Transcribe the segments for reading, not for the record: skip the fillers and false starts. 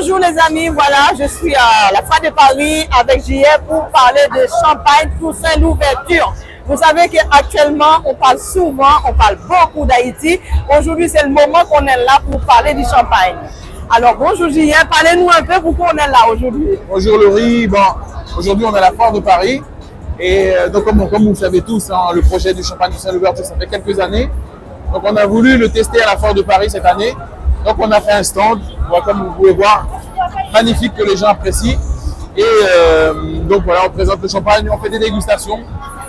Bonjour les amis, voilà, je suis à la Foire de Paris avec JF pour parler de Champagne Toussaint l'ouverture. Vous savez qu'actuellement, on parle souvent, on parle beaucoup d'Haïti. Aujourd'hui, c'est le moment qu'on est là pour parler du champagne. Alors, bonjour JF, parlez-nous un peu pourquoi on est là aujourd'hui. Bonjour Laurie, bon, aujourd'hui on est à la Foire de Paris. Et donc comme vous le savez tous, hein, le projet du Champagne Toussaint l'ouverture, ça fait quelques années. Donc on a voulu le tester à la Foire de Paris cette année. Donc on a fait un stand, comme vous pouvez voir, magnifique que les gens apprécient. Et donc voilà, on présente le champagne, on fait des dégustations,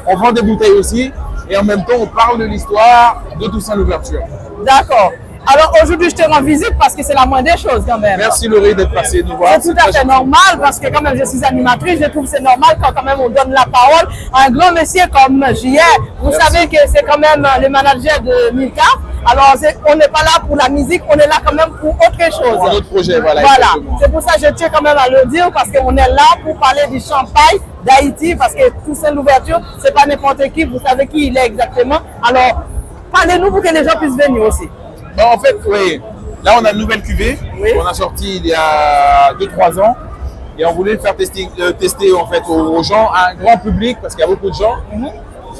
on vend des bouteilles aussi. Et en même temps, on parle de l'histoire de Toussaint l'ouverture. D'accord. Alors aujourd'hui, je te rends visite parce que c'est la moindre des choses quand même. Merci Laurie d'être passée nous voir. C'est tout à fait normal parce que quand même je suis animatrice, je trouve que c'est normal quand même on donne la parole à un grand monsieur comme JR. Vous savez que c'est quand même le manager de Milka. Alors on n'est pas là pour la musique, on est là quand même pour autre chose. Pour notre projet, voilà. Voilà, c'est pour ça que je tiens quand même à le dire parce qu'on est là pour parler du champagne d'Haïti parce que Toussaint l'ouverture, c'est pas n'importe qui, vous savez qui il est exactement. Alors parlez-nous pour que les gens puissent venir aussi. Bon, en fait, oui. Là, on a une nouvelle cuvée qu'on a sortie il y a 2-3 ans. Et on voulait le faire tester en fait, aux gens, à un grand public, parce qu'il y a beaucoup de gens.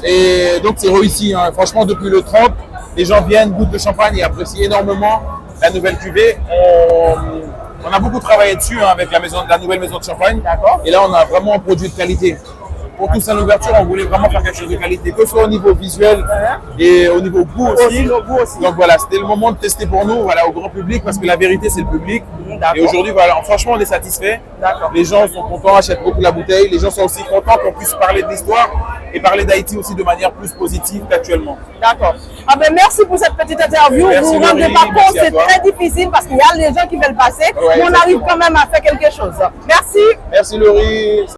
Et donc, c'est réussi. Hein. Franchement, depuis le 30, les gens viennent, goûtent le champagne et apprécient énormément la nouvelle cuvée. On a beaucoup travaillé dessus hein, avec la nouvelle maison de champagne. Et là, on a vraiment un produit de qualité. Pour Toussaint l'ouverture, on voulait vraiment faire quelque chose de qualité, que ce soit au niveau visuel et au niveau goût aussi. Donc voilà, c'était le moment de tester pour nous, voilà, au grand public, parce que la vérité, c'est le public. Et aujourd'hui, voilà, franchement, on est satisfait. Les gens sont contents, achètent beaucoup la bouteille. Les gens sont aussi contents qu'on puisse parler de l'histoire et parler d'Haïti aussi de manière plus positive qu'actuellement. D'accord. Ah ben merci pour cette petite interview. Merci, vous vous rendez pas compte, c'est toi. très difficile parce qu'il y a des gens qui veulent passer. Mais on arrive quand même à faire quelque chose. Merci. Merci Laurie.